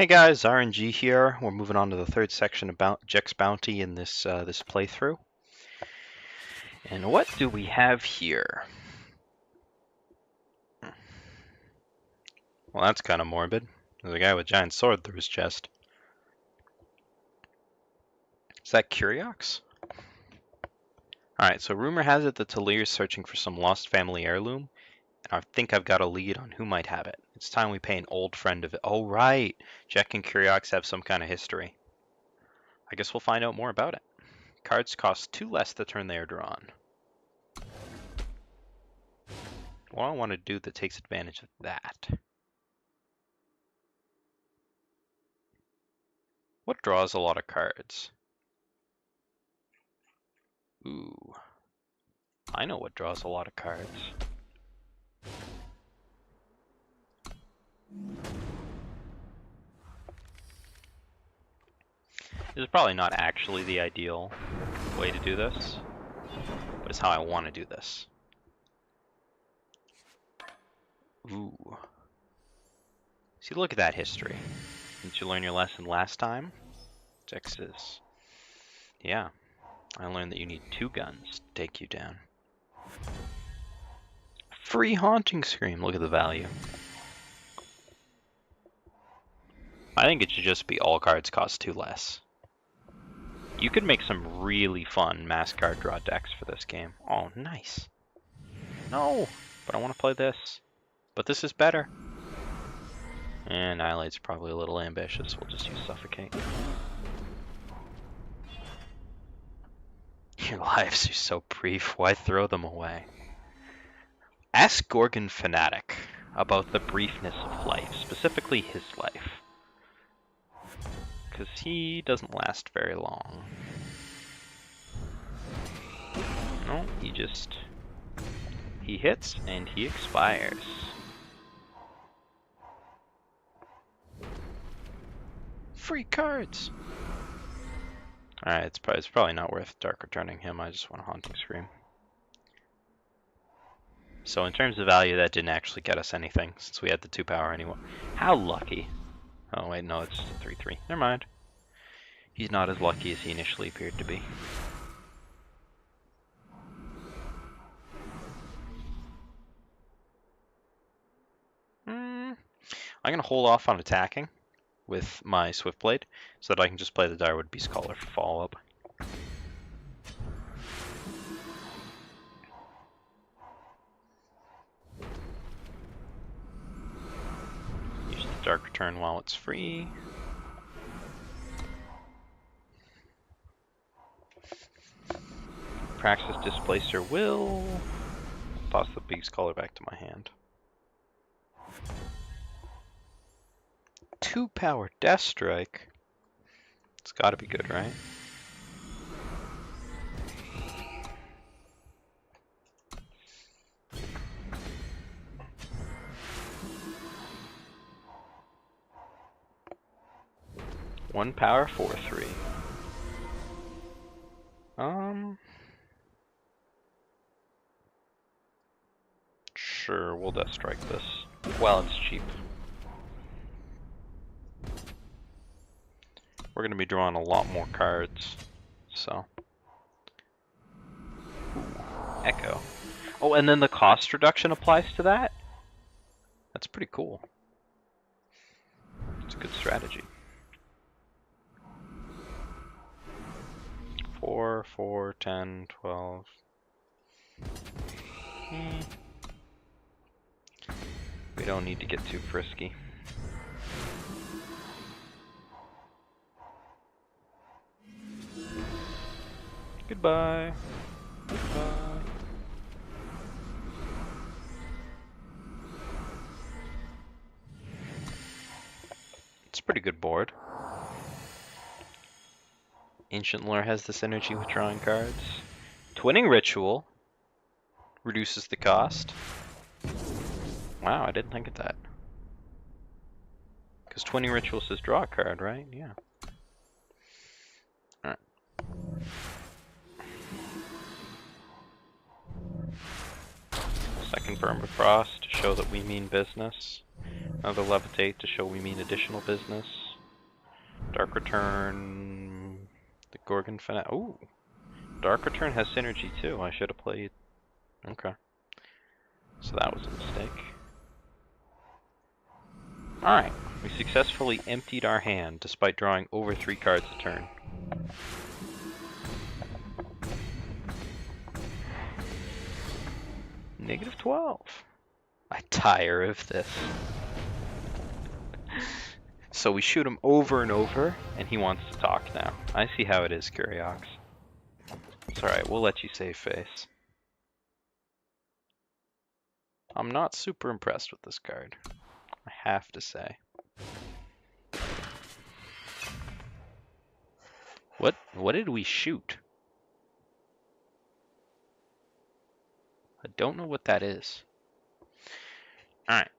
Hey guys, RNG here. We're moving on to the third section about Jekk's Bounty in this this playthrough. And what do we have here? Well, that's kind of morbid. There's a guy with a giant sword through his chest. Is that Curiox? Alright, so rumor has it that Talir is searching for some lost family heirloom, and I think I've got a lead on who might have it. It's time we pay an old friend of it. Oh right, Jekk and Curiox have some kind of history. I guess we'll find out more about it. Cards cost 2 less the turn they are drawn. What do I want to do that takes advantage of that? What draws a lot of cards? Ooh. I know what draws a lot of cards. This is probably not actually the ideal way to do this, but it's how I want to do this. Ooh. See, look at that history. Didn't you learn your lesson last time? Jekk's says, yeah, I learned that you need 2 guns to take you down. Free Haunting Scream, look at the value. I think it should just be all cards cost 2 less. You could make some really fun mass card draw decks for this game. Oh, nice. No, but I want to play this. But this is better. And Annihilate's probably a little ambitious. We'll just use Suffocate. Your lives are so brief. Why throw them away? Ask Gorgon Fanatic about the briefness of life, specifically his life. Because he doesn't last very long. No, he hits and he expires. Free cards! Alright, it's probably not worth Dark Returning him, I just want a Haunting Scream. So in terms of value, that didn't actually get us anything, since we had the 2 power anyway. How lucky. Oh wait, no, it's 3/3. Never mind. He's not as lucky as he initially appeared to be. I'm gonna hold off on attacking with my Swiftblade, so that I can just play the Direward Beastcaller for follow-up. Use the Dark Return while it's free. Praxis Displacer will toss the Beastcaller back to my hand. 2 power Death Strike. It's gotta be good, right? One power, 4/3. Sure, we'll Death Strike this. Well, it's cheap. We're gonna be drawing a lot more cards, so. Ooh, Echo. Oh, and then the cost reduction applies to that? That's pretty cool. It's a good strategy. 4, 4, 10, 12. We don't need to get too frisky. Goodbye. Goodbye. It's a pretty good board. Ancient Lore has this energy with drawing cards. Twinning Ritual reduces the cost. Wow, I didn't think of that. Because Twinning Ritual says draw a card, right? Yeah. Alright. Second Permafrost to show that we mean business. Another Levitate to show we mean additional business. Dark Return, the Gorgon Fanatic. Oh, Dark Return has synergy too. I should have played. Okay. So that was a mistake. Alright, we successfully emptied our hand despite drawing over 3 cards a turn. -12. I tire of this. So we shoot him over and over, and he wants to talk now. I see how it is, Curiox. It's alright, we'll let you save face. I'm not super impressed with this card, I have to say. What did we shoot? I don't know what that is. Alright.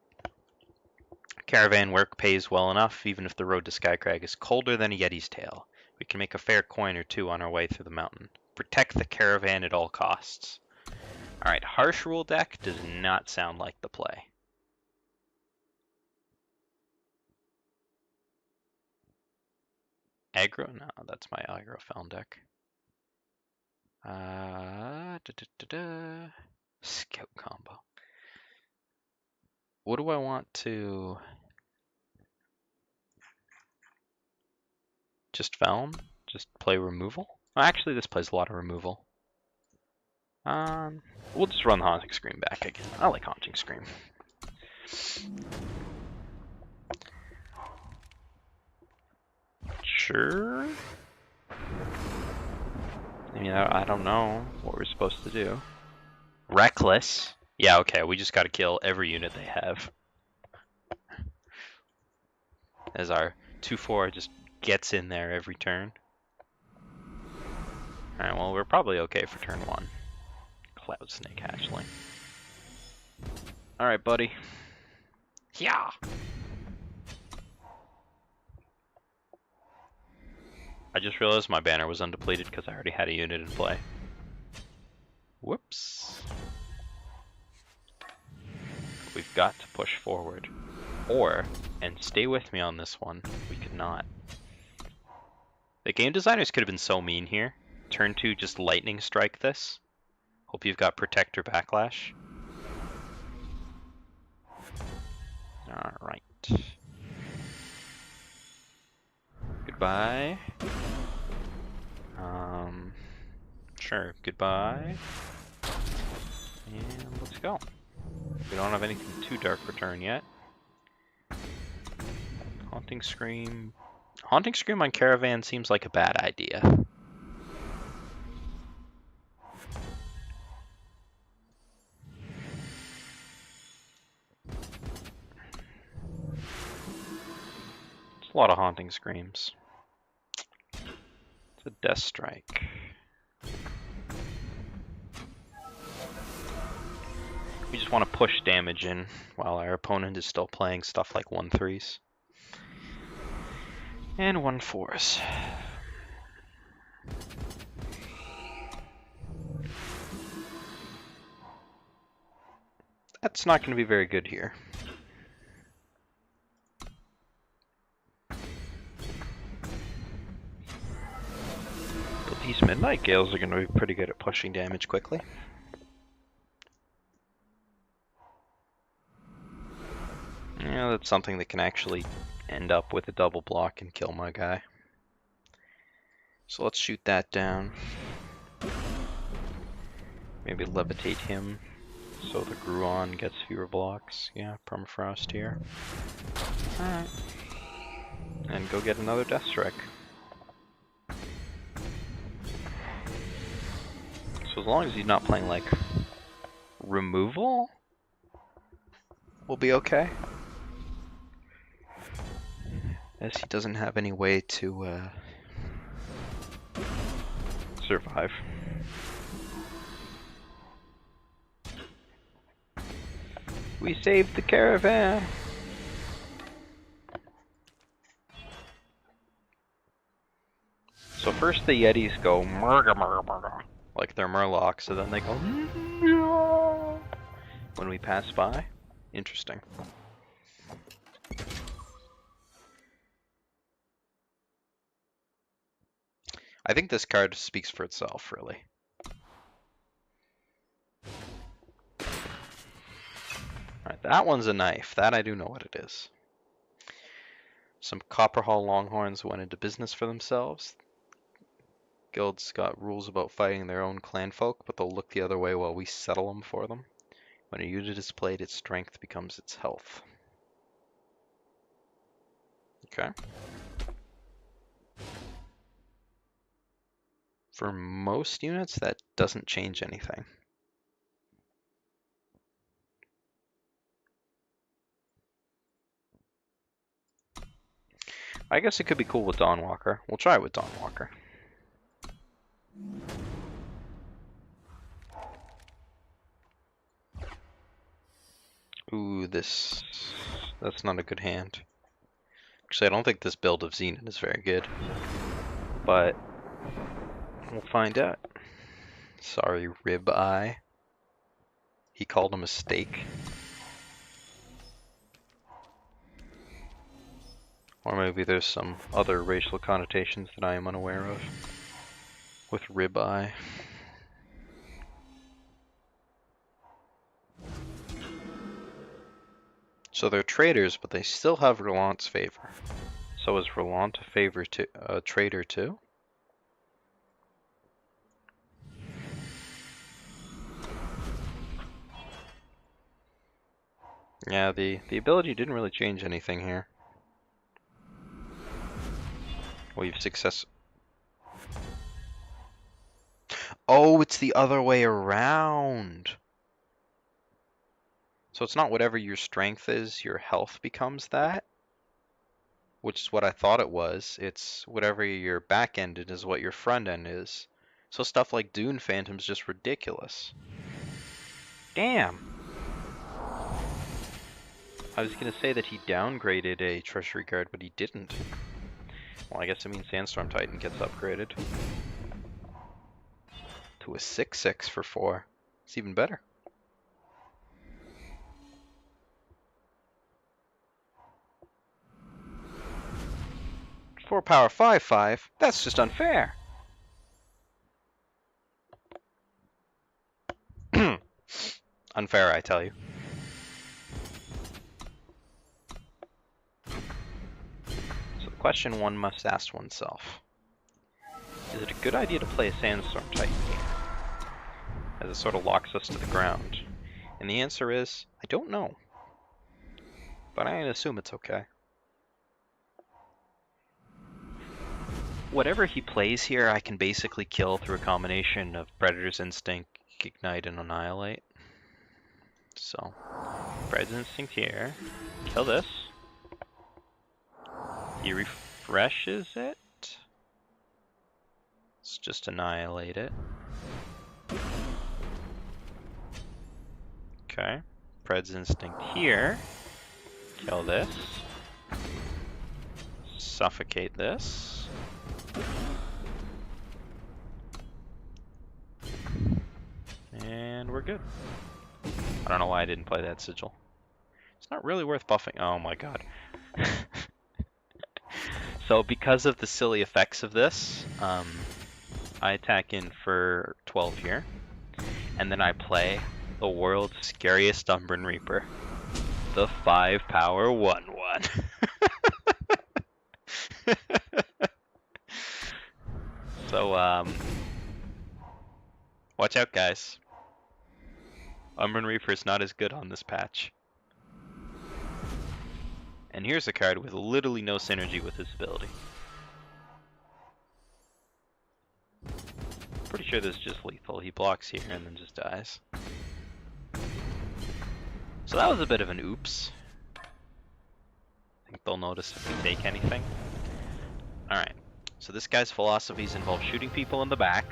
Caravan work pays well enough, even if the road to Skycrag is colder than a Yeti's tail. We can make a fair coin or two on our way through the mountain. Protect the caravan at all costs. Alright, Harsh Rule deck does not sound like the play. Aggro? No, that's my aggro Feln deck. Scout combo. What do I want to... Just Feln? Just play removal? Oh, actually, this plays a lot of removal. We'll just run the Haunting Scream back again. I like Haunting Scream. Sure. I mean, I don't know what we're supposed to do. Reckless. Yeah, okay, we just gotta kill every unit they have. As our 2/4 just gets in there every turn. Alright, well, we're probably okay for turn 1. Cloud Snake Hatchling. Alright, buddy. Yeah! I just realized my banner was undepleted because I already had a unit in play. Whoops. We've got to push forward. Or, and stay with me on this one, we could not. The game designers could have been so mean here. Turn 2, just lightning strike this. Hope you've got Protector Backlash. Alright. Goodbye. Sure, goodbye. And let's go. We don't have anything too Dark Return yet. Haunting Scream. Haunting Scream on Caravan seems like a bad idea. It's a lot of Haunting Screams. It's a Death Strike. We just want to push damage in while our opponent is still playing stuff like 1/3s. And 1/4s. That's not going to be very good here. But these Midnight Gales are going to be pretty good at pushing damage quickly. Yeah, that's something that can actually end up with a double block and kill my guy. So let's shoot that down. Maybe levitate him so the Gruon gets fewer blocks. Yeah, Permafrost here. Alright. And go get another Death Strike. So as long as he's not playing like removal, we'll be okay. As he doesn't have any way to survive. We saved the caravan! So first the Yetis go murga murga murga, like they're Murlocs, so then they go when we pass by. Interesting. 'Cause I think this card speaks for itself, really. Alright, that one's a knife. That I do know what it is. Some Copperhall Longhorns went into business for themselves. Guild's got rules about fighting their own clanfolk, but they'll look the other way while we settle them for them. When a unit is played, its strength becomes its health. Okay. For most units, that doesn't change anything. I guess it could be cool with Dawnwalker. We'll try it with Dawnwalker. Ooh, that's not a good hand. Actually, I don't think this build of Zenith is very good. But we'll find out. Sorry, Rib Eye. He called a mistake. Or maybe there's some other racial connotations that I am unaware of with Rib Eye. So they're traitors, but they still have Relant's favor. So is Relant a traitor too? Yeah, the ability didn't really change anything here. We've success. Oh, it's the other way around. So it's not whatever your strength is, your health becomes that, which is what I thought it was. It's whatever your back end is what your front end is. So stuff like Dune Phantom's just ridiculous. Damn. I was gonna say that he downgraded a Treasury Guard, but he didn't. Well, I guess it means Sandstorm Titan gets upgraded to a 6/6 for 4. It's even better. Four power 5/5. That's just unfair. Unfair, I tell you. So the question one must ask oneself: is it a good idea to play a Sandstorm Titan here, as it sort of locks us to the ground? And the answer is, I don't know. But I assume it's okay. Whatever he plays here, I can basically kill through a combination of Predator's Instinct, Ignite, and Annihilate. So, Predator's Instinct here. Kill this. He refreshes it. Let's just annihilate it. Okay. Pred's Instinct here. Kill this. Suffocate this. And we're good. I don't know why I didn't play that sigil. It's not really worth buffing. Oh my god. So because of the silly effects of this, I attack in for 12 here, and then I play the world's scariest Umbran Reaper, the 5 power 1/1. So watch out, guys. Umbran Reaper is not as good on this patch. And here's a card with literally no synergy with his ability. Pretty sure this is just lethal. He blocks here and then just dies. So that was a bit of an oops. I think they'll notice if we take anything. Alright, so this guy's philosophies involve shooting people in the back,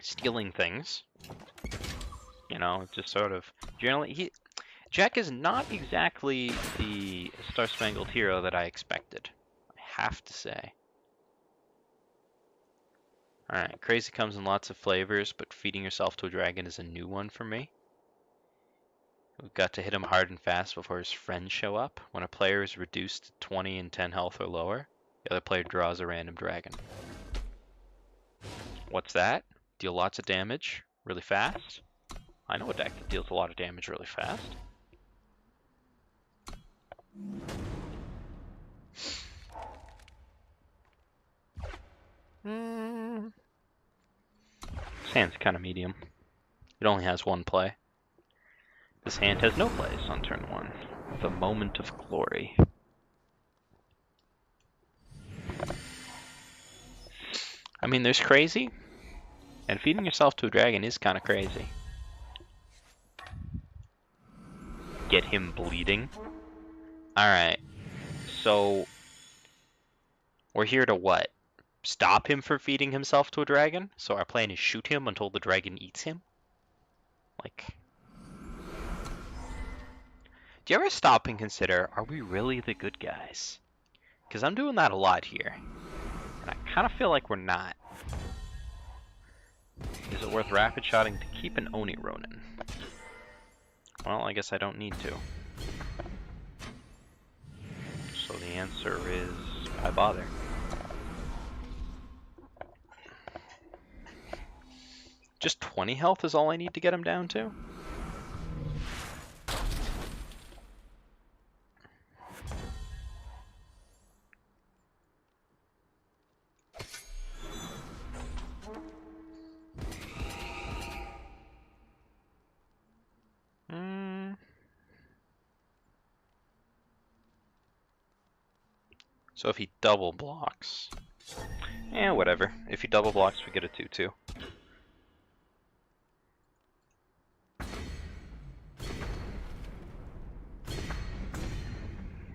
stealing things, you know, just sort of generally. Jekk is not exactly the Star-Spangled Hero that I expected, I have to say. Alright, Crazy comes in lots of flavors, but feeding yourself to a dragon is a new one for me. We've got to hit him hard and fast before his friends show up. When a player is reduced to 20 and 10 health or lower, The other player draws a random dragon. What's that? Deal lots of damage really fast? I know a deck that deals a lot of damage really fast. This hand's kind of medium. It only has one play. This hand has no plays on turn 1. The moment of glory. I mean, there's crazy, and feeding yourself to a dragon is kind of crazy. Get him bleeding. Alright, so we're here to what? Stop him from feeding himself to a dragon? So our plan is shoot him until the dragon eats him? Like, do you ever stop and consider, are we really the good guys? Because I'm doing that a lot here. And I kind of feel like we're not. Is it worth rapid shotting to keep an Oni Ronin? Well, I guess I don't need to. So the answer is, why bother? Just 20 health is all I need to get him down to? So if he double blocks, whatever. If he double blocks, we get a 2/2.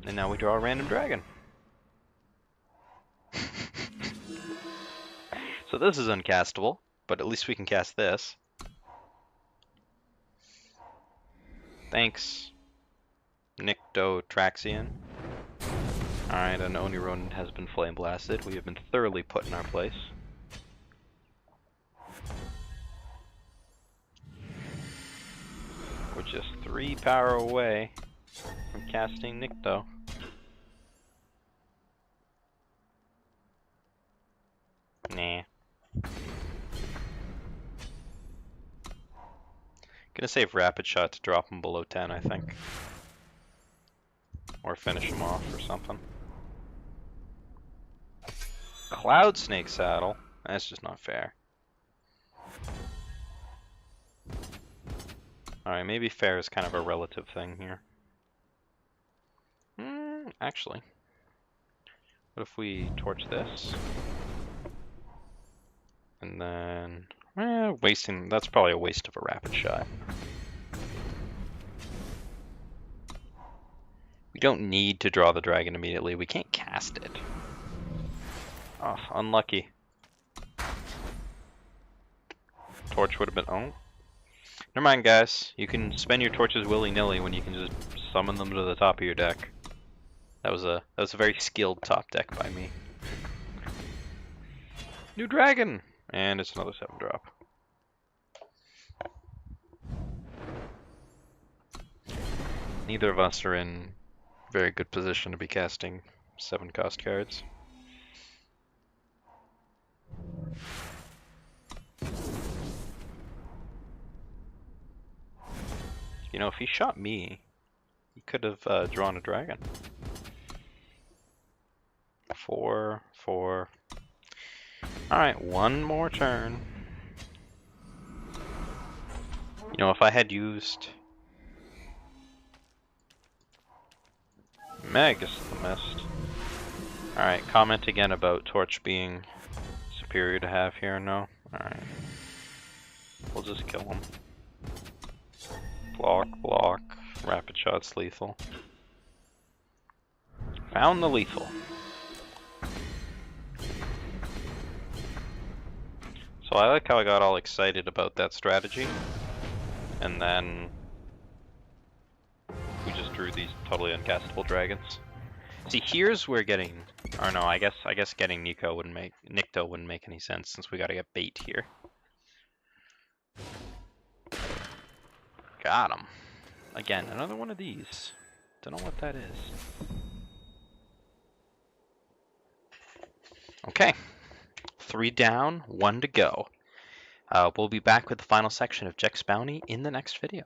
And now we draw a random dragon. So this is uncastable, but at least we can cast this. Thanks, Nyctotraxian. Alright, an Oni Ronin has been flame blasted. We have been thoroughly put in our place. We're just 3 power away from casting Nycto. Nah. Gonna save Rapid Shot to drop him below 10, I think. Or finish him off or something. Cloud Snake Saddle? That's just not fair. Alright, maybe fair is kind of a relative thing here. Actually. What if we torch this? And then... wasting... That's probably a waste of a Rapid Shot. We don't need to draw the dragon immediately. We can't cast it. Oh, unlucky. Torch would have been... Oh. Never mind, guys. You can spend your torches willy-nilly when you can just summon them to the top of your deck. That was a very skilled top deck by me. New dragon! And it's another 7-drop. Neither of us are in very good position to be casting 7-cost cards. You know, if he shot me, he could have drawn a dragon. 4, 4. Alright, one more turn. You know, if I had used Magus the Mist. Alright, comment again about Torch being superior to have here, no? Alright. We'll just kill him. Block, block. Rapid Shot's lethal. Found the lethal. So I like how I got all excited about that strategy, and then we just drew these totally uncastable dragons. See, here's where getting, or no, I guess getting Nycto wouldn't make any sense since we gotta get bait here. Got him. Again, another one of these. Don't know what that is. Okay, 3 down, 1 to go. We'll be back with the final section of Jekk's Bounty in the next video.